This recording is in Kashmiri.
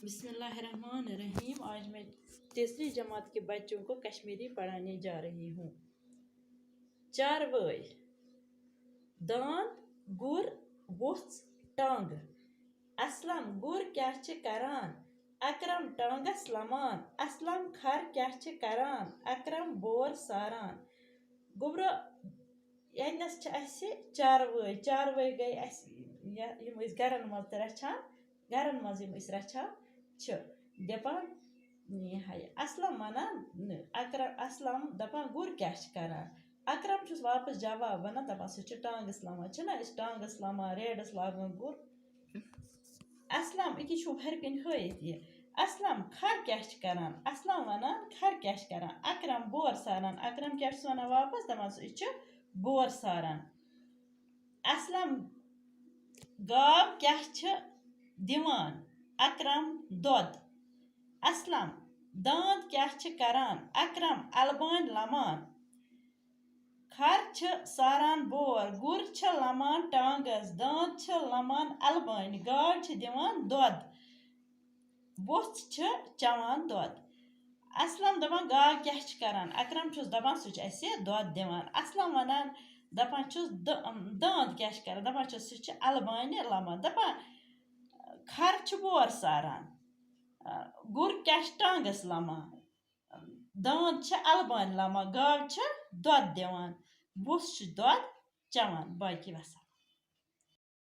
बिस्मिल्लाहिर्रहमानिर्रहीम। आज मैं तीसरी जमात के बच्चों को कश्मीरी पढ़ाने जा रही हूँ। चारवई दांत गुर वुत्स टांग असलम गुर क्या करान अकरम टांगस लमान असलम खर क्या करान अकरम बोर सारान गुब्रो यनस चारवई गई गरन मज रचान गरन मज रचान दपान असलम वनान असलम दपान गुर क्या करान अकरम चुस वापस जवाब वनान दपान सह टांगस लमान टांगस लमान रेडस लागान गुर असलम इति छुप हर कन हयत यह असलम खर क्या करान असलम वनान खर क्या करान अकरम बोर सारान अकरम क्या वनान वापस दपान सह बोर सारान असलम गाव क्या दिवान अकरम दोद असलम दांत क्या करान अकरम अलबान लमान खर सारान बोर गुर लमान टांगस दांत लमान अलबान गाव दिवान दोद वुत्स चवान दोद असलम दपान गाव क्या करान अकरम चुस दपान सह दोद दिवान असलम वनान दपान चुस दांत क्या करान दपान सह अलबान लमान दपान खर बोर सारान गुर क्या टांगस लमान दांत अलबान लमान गाव दोद दिवान वुत्स दोद चवान बाकी वसलम।